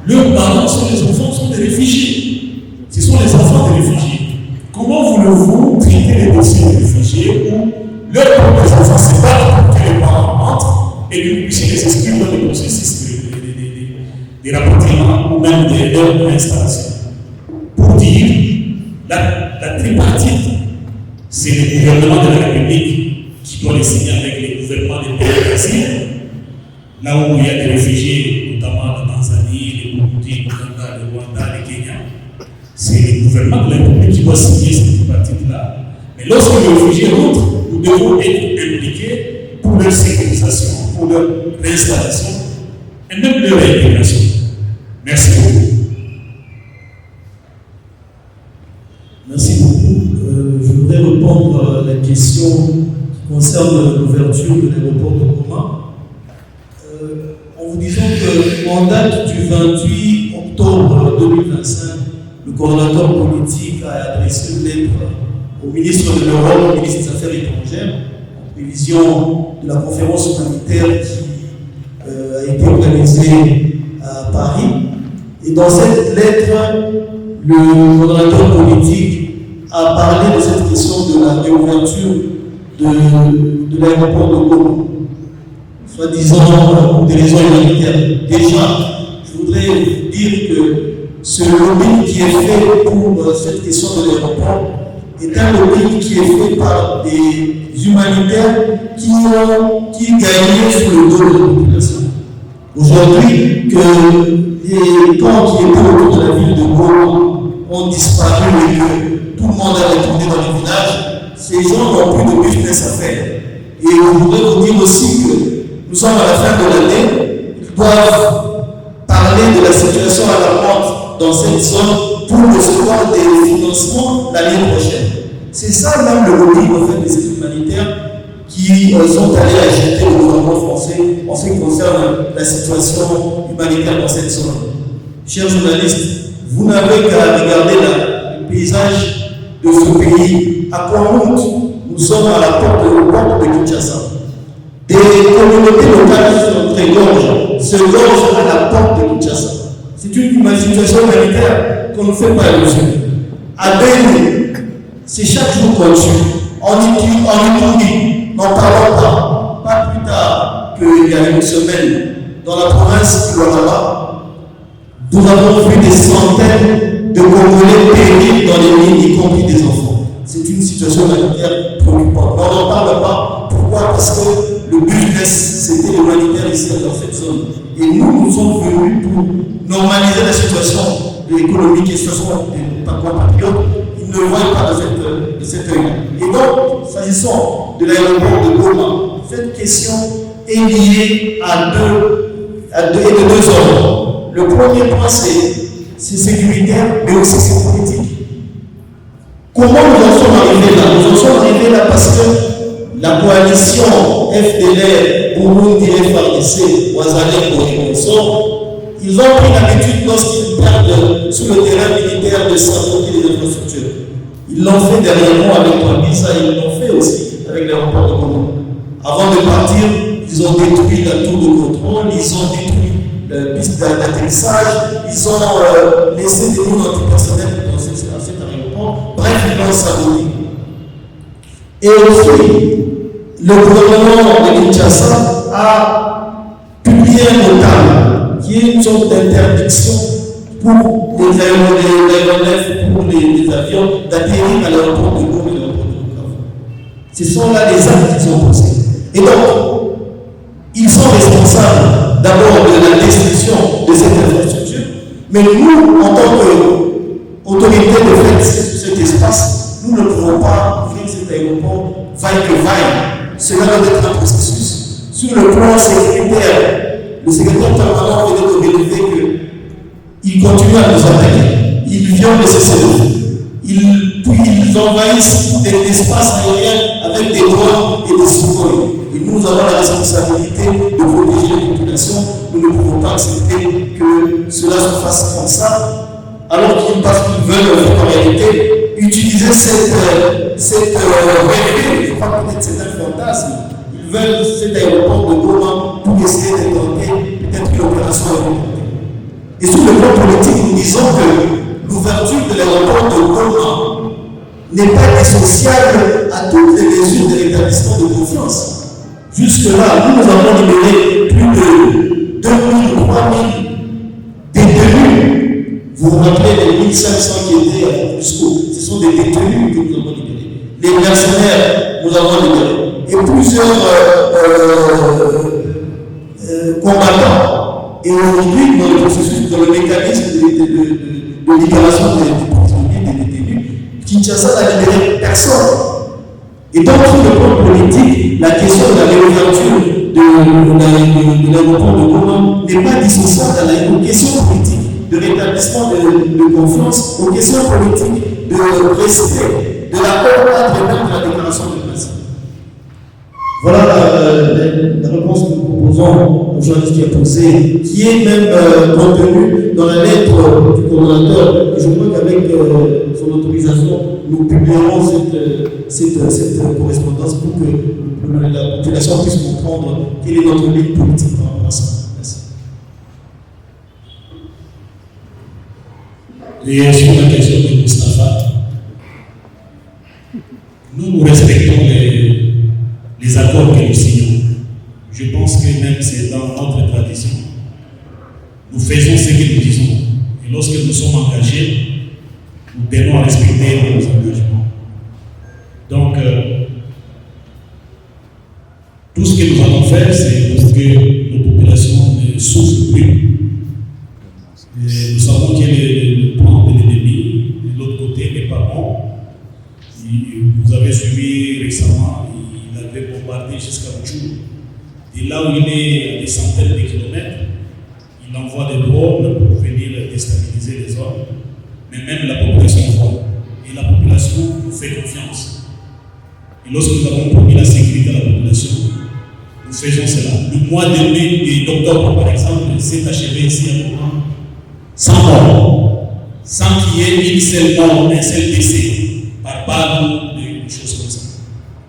leurs parents sont les enfants, sont des réfugiés. Ce sont les enfants des réfugiés. Comment voulez-vous traiter les dossiers des réfugiés où leurs propres enfants se battent pour que les parents entrent et que vous puissiez les exclure dans le processus des rapatriements ou même de leur installation? Pour dire, la tripartite, c'est le gouvernement de la République qui doit les signer avec les gouvernements des pays d'asile, là où il y a des réfugiés, notamment la Tanzanie, le Burundi, l'Ouganda, le Rwanda, le Kenya, c'est le gouvernement de la République qui doit signer cette partie-là. Mais lorsque les réfugiés rentrent, nous devons être impliqués pour leur sécurisation, pour leur réinstallation et même leur réintégration. Merci beaucoup. Merci beaucoup. Je voudrais répondre à la question qui concerne l'ouverture de l'aéroport de Goma. En vous disant qu'en date du 28 octobre 2025, le coordonnateur politique a adressé une lettre au ministre de l'Europe, au ministre des Affaires étrangères, en prévision de la conférence humanitaire qui a été organisée à Paris. Et dans cette lettre, le coordonnateur politique a parlé de cette question de la réouverture de l'aéroport de Goma, soi-disant pour des raisons humanitaires. Déjà, je voudrais vous dire que ce lobbying qui est fait pour cette question de l'aéroport est un lobbying qui est fait par des humanitaires qui gagnaient sur le dos de la population. Aujourd'hui, que les camps qui étaient autour de la ville de Goma ont disparu et que tout le monde a retourné dans les villages, ces gens n'ont plus de business à faire. Et je voudrais vous dire aussi que nous sommes à la fin de l'année, ils doivent parler de la situation alarmante dans cette zone pour recevoir des financements l'année prochaine. C'est ça même le lobbying en fait, des aides humanitaires qui sont allés agiter au gouvernement français en ce qui concerne la situation humanitaire dans cette zone. Chers journalistes, vous n'avez qu'à regarder le paysage de ce pays. À quoi monte? Nous sommes à la porte de Kinshasa. Des communautés locales se gorgent à la porte de Kinshasa. C'est une situation humanitaire qu'on ne fait pas illusion. À Beni, c'est chaque jour qu'on tue. En Ituri, n'en parlons pas plus tard qu'il y a une semaine, dans la province de Lualaba, nous avons vu des centaines de Congolais périr dans les mines, y compris des enfants. C'est une situation humanitaire préoccupante. On n'en parle pas. Pourquoi? Parce que le business, c'était l'humanitaire ici dans cette zone. Et nous sommes venus pour normaliser la situation économique et sociale des compatriotes. Ils ne voient pas de cette œil. Et donc, s'agissant de l'aéroport de Goma, cette question est liée à deux ordres. Le premier point, c'est sécuritaire, mais aussi c'est politique. Comment nous en sommes arrivés là? Nous en sommes arrivés là parce que la coalition FDLR, Burundi, FARDC, Ouazalem et Consort, ils ont pris l'habitude lorsqu'ils perdent sur le terrain militaire de saboter les infrastructures. Ils l'ont fait dernièrement avec Wambisa, ils l'ont fait aussi avec l'aéroport de Goma. Avant de partir, ils ont détruit la tour de contrôle, ils ont détruit la piste d'atterrissage, ils ont laissé des lignes antipersonnelles dans cet aéroport. Bref, ils l'ont saboté. Et aussi, le gouvernement de Kinshasa a publié un notam qui est une sorte d'interdiction pour les aéronefs, pour les avions d'atterrir à l'aéroport de Goma et à l'aéroport de Bukavu. Ce sont là les actes qu'ils ont posés. Et donc, ils sont responsables d'abord de la destruction de cette infrastructure, mais nous, en tant qu'autorité de fait sur cet espace, nous ne pouvons pas ouvrir cet aéroport vaille que vaille. Cela doit être un processus. Sur le plan sécuritaire, le secrétaire permanent venait de relever qu'il continue à nous attaquer. Ils violent le cessez-le-feu. Ils envahissent des espaces aériens avec des drones et des Sukhoi. Et nous avons la responsabilité de protéger les populations. Nous ne pouvons pas accepter que cela se fasse comme ça, alors parce qu'ils veulent en réalité utiliser cette rêverie. Je crois que peut-être c'est un fantasme. Ils veulent cet aéroport de Goma pour essayer d'intenter peut-être une opération aéroportée. Et sur le plan politique, nous disons que l'ouverture de l'aéroport de Goma n'est pas dissociable à toutes les mesures de rétablissement de confiance. Jusque-là, nous avons libéré plus de 2000 ou 3000 détenus. Vous vous rappelez les 1500 qui étaient à Moscou, ce sont des détenus que nous avons libérés. Les mercenaires, nous avons libérés. Et plusieurs combattants. Et aujourd'hui, dans le processus, dans le mécanisme de libération des prisonniers, des détenus, Kinshasa n'a libéré personne. Et donc, sur le plan politique, la question de la réouverture de l'aéroport de Goma n'est pas dissociable à une question politique de rétablissement de confiance, aux questions politiques de respect de l'accord cadre de la déclaration de principe. Voilà la réponse que nous proposons au journaliste qui a posé, qui est même contenue dans la lettre du coordonnateur. Et je crois qu'avec son autorisation, nous publierons cette correspondance pour que la population puisse comprendre quelle est notre ligne politique par rapport à ça. Merci. Et sur la question de Moustapha, nous respectons les accords que nous signons. Je pense que même c'est dans notre tradition. Nous faisons ce que nous disons. Et lorsque nous sommes engagés, nous tenons à respecter nos engagements. Donc, tout ce que nous allons faire, c'est pour que nos populations ne souffrent plus. Et nous savons qu'il y a le plan de l'ennemi, de l'autre côté n'est pas bon. Vous avez suivi récemment, il avait bombardé jusqu'à Tchou. Et là où il est à des centaines de kilomètres, il envoie des drones pour venir déstabiliser les zones. Mais même la population voit. Et la population nous fait confiance. Et lorsque nous avons promis la sécurité à la population, nous faisons cela. Le mois d'octobre, par exemple, s'est achevé ici à Goma sans mort, sans qu'il y ait une seule mort, un seul décès, par balle, des choses comme ça.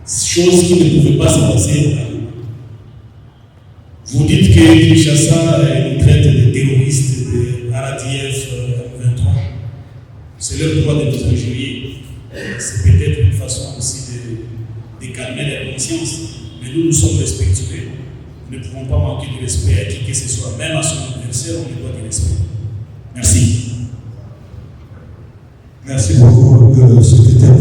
Choses qui ne pouvaient pas se passer à Goma. Vous dites que Kinshasa nous traite de terroristes, de RADF 23. C'est leur droit de nous injurier. C'est peut-être une façon aussi de calmer la conscience. Mais nous sommes respectueux. Nous ne pouvons pas manquer de respect à qui que ce soit. Même à son adversaire, on lui doit du respect. Merci. Merci beaucoup, secrétaire.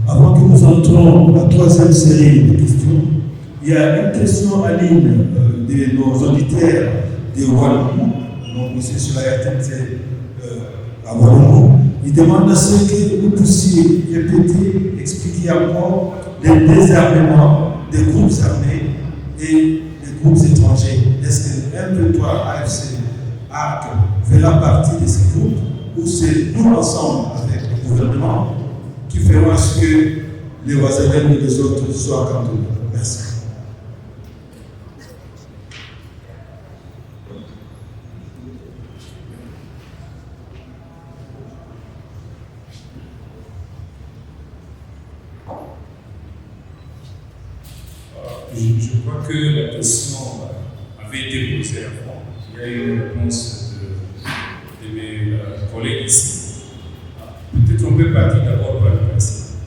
Avant que nous entrons dans la troisième série de questions, il y a une question à ligne de nos auditeurs de Wallonie, donc M. Sulayatin, c'est à Wallonie. Il demande à ce que vous puissiez répéter, expliquer encore le désarmement des groupes armés et des groupes étrangers. Est-ce que M23 AFC ARC fait la partie de ces groupes ou c'est nous ensemble avec le gouvernement qui feront à ce que les voisins et les autres soient cantonnés? Merci. Je crois que la question avait été posée avant. Il y a eu une réponse de mes collègues ici. Peut-être on peut partir d'abord par le principe.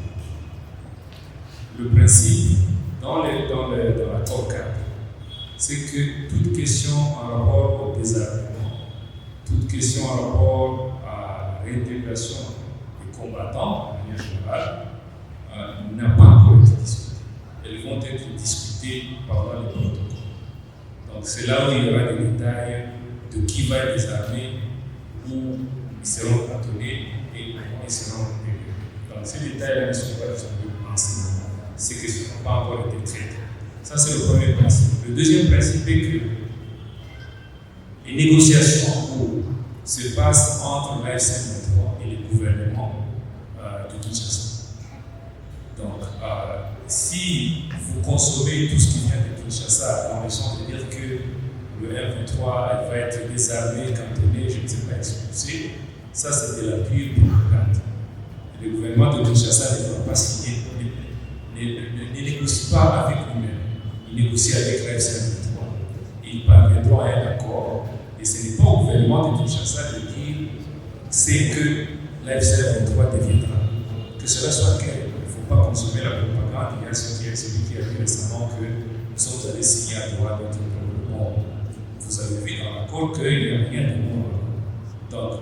Le principe, dans l'accord cadre, c'est que toute question en rapport au désarmement, toute question en rapport à la réintégration des combattants, de manière générale, n'a pas encore été discutée. Elles vont être discutées pendant les protocoles. Donc c'est là où il y aura des détails de qui va être désarmé, où ils seront cantonnés et comment ils seront réglés. Donc ces détails-là ne sont pas disponibles en ce moment. Ces questions n'ont pas encore été traitées. Ça c'est le premier principe. Le deuxième principe est que les négociations en cours se passent entre l'AFC-M23 et le gouvernement de Kinshasa. Donc, si vous consommez tout ce qui vient de Kinshasa dans le sens de dire que le M23 va être désarmé, cantonné, je ne sais pas, expulsé, ça c'est de la pure propagande. Le gouvernement de Kinshasa ne va pas signer, ne négocie pas avec lui-même, il négocie avec l'AFC-M23. Ils parviendront à un accord, et ce n'est pas au gouvernement de Kinshasa de dire c'est que l'AFC-M23 deviendra. Que cela soit clair. Il ne faut pas consommer la propagande. Il y a celui qui a dit récemment que nous sommes allés signer à droite notre gouvernement. Vous avez vu dans l'accord qu'il n'y a rien de bon. Donc,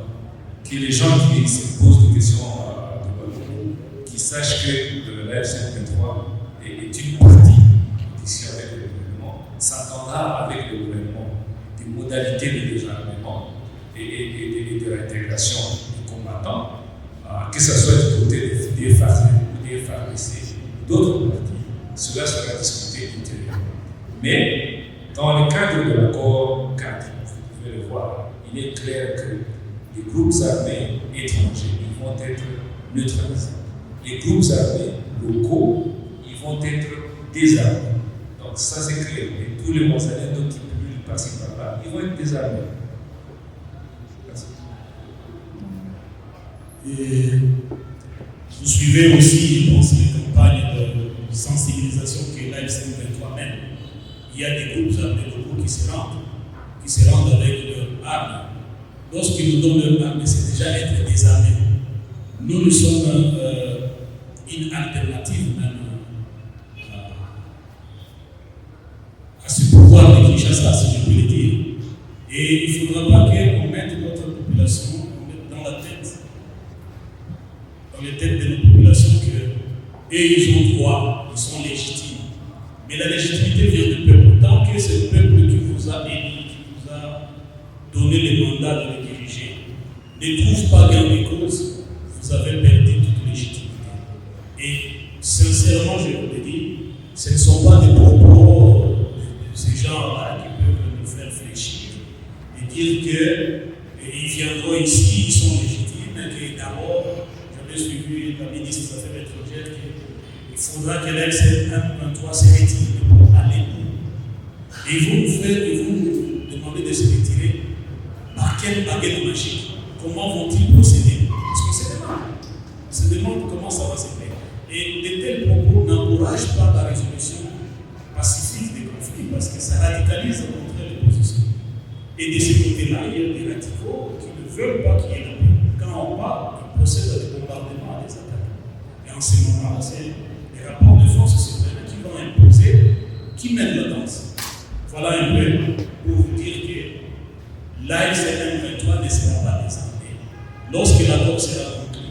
que les gens qui se posent des questions qui sachent que l'AFC-M23 est une partie du discussion avec le gouvernement, s'entendra avec le gouvernement des modalités de désarmement et de l'intégration des combattants, que ce soit du côté des FARDC ou d'autres partis. Cela sera discuté ultérieurement. Mais dans le cadre de l'accord cadre, vous pouvez le voir, il est clair que les groupes armés étrangers ils vont être neutralisés. Les groupes armés locaux ils vont être désarmés. Donc ça c'est clair. Et tous les Mozambicains qui pullulent par-ci par-là, ils vont être désarmés. Merci. Et vous suivez aussi, je pense, les campagnes de sensibilisation que l'AFC 23 mène. Il y a des groupes armés locaux qui se rendent avec leurs armes. Lorsqu'ils nous donnent leurs armes, c'est déjà être désarmés. Nous sommes une alternative même à ce pouvoir de Kinshasa, si je peux le dire. Et il ne faudra pas qu'on mette notre population dans les têtes de nos populations qu'eux, ils ont droit, ils sont légitimes. Mais la légitimité vient du peuple. Tant que c'est le peuple qui vous a élu, qui vous a donné le mandat de le diriger, ne trouve pas gain de cause, vous avez perdu toute légitimité. Et sincèrement, je vous le dis, ce ne sont pas des propos de ces gens-là qui peuvent nous faire fléchir et dire qu'ils viendront ici, ils sont légitimes, et que d'abord, j'avais suivi la ministre des Affaires étrangères qu'il faudra que l'X-23 se retire pour aller où. Et vous demandez de se retirer par quelle baguette magique? Comment vont-ils procéder? Parce que c'est se demande comment ça va se faire. Et de tels propos n'encouragent pas la résolution pacifique des conflits parce que ça radicalise au contraire les positions. Et de ce côté-là, il y a des radicaux qui ne veulent pas qu'il y ait la paix. Quand on parle, ils procèdent à des bombardements, à des attaques. Et en ce moment-là, c'est les rapports de force souveraines qui vont imposer qui mène la danse. Voilà un peu pour vous dire que l'AFC-M23 ne sera pas désarmé. Lorsque l'accord sera conclu,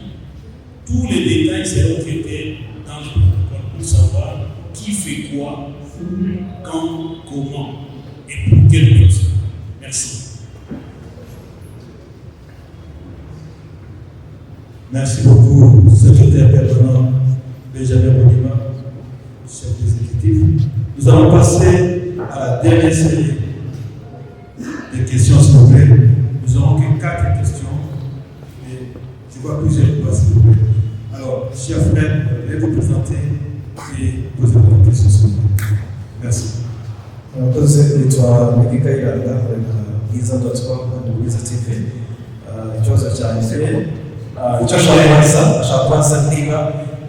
tous les détails seront traités dans le protocole pour savoir qui fait quoi, quand, comment et pour quelle cause. Merci. Merci beaucoup, secrétaire permanent Benjamin Bonima, chef exécutif. Nous allons passer à la dernière série de questions, s'il vous plaît. Nous n'aurons que 4 questions, mais je vois plusieurs fois, s'il vous plaît. Alors, chers frères, veuillez vous présenter et poser vos questions, s'il vous plaît. Merci. Murakoze nitwa Migika Iranga bwiza.com na Bwiza TV. Ikibazo cyanjye icyo ashaka kubaza niba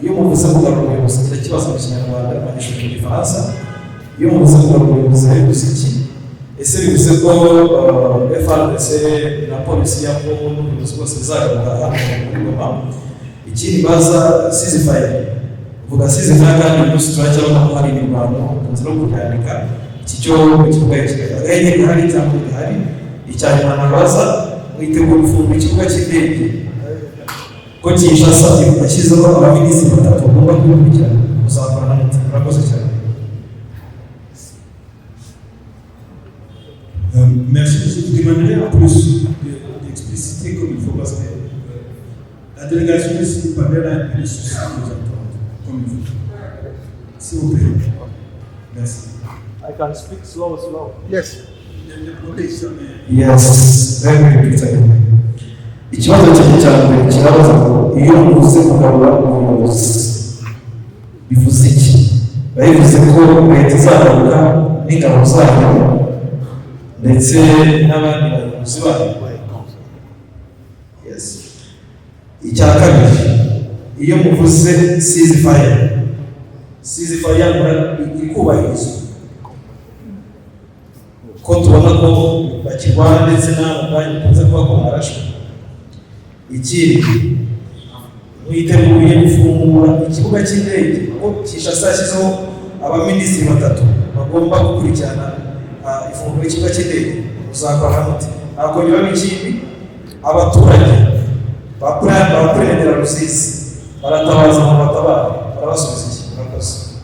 iyo muvuze kugarura ubuyobozi kira kibazo mu Kinyarwanda manisho mu Gifaransa iyo muvuze kugarura ubuyobozi bivuze iki? Ese bivuze ko FARDC na polisi ya Kongo n'ubuyobozi bwose bizagaruka hano muri Goma? Ikindi baza ceasefire vuga ceasefire kandi umunsi turajyaho ko hari imirwano kunze no kuganira iki cyo mu kibuga cy'indege hari cyangwa hari icyanyuma nabaza mwitegura gufunga ikibuga cy'indege ko Kinshasa yashyizeho abaminisitiri batatu bagomba kubikurikirana muzakorana n'umuti. Murakoze cyane. Merci. Je vous demanderai en plus d'expliciter comme il faut parce que la délégation ici parlera un peu de soucis de nous entendre comme il faut. S'il vous plaît. Merci. I can speak slow. Yes. Yes, very good. Ikibazo cyanjye cya mbere kirabaza ngo iyo muvuze kugarura ubuyobozi bivuze iki? Bivuze ko leta izagaruka n'ingabo zayo ndetse n'abandi bayobozi bayo. Yes. Icya kabiri, iyo muvuze ceasefire ikubahirizwa ko tubona ko bakirwana ndetse n'abarwanyi bakunze kuba ko barashwe. Ikindi mwiteguye gufungura ikibuga cy'indege ko Kinshasa yashyizeho abaminisitiri batatu bagomba gukurikirana ifunguro y'ikibuga cy'indege. Uzakora muti akongeraho ikindi abaturage bakurendera Rusizi baratabaza mu batabara barabasubiza iki? Murakoze.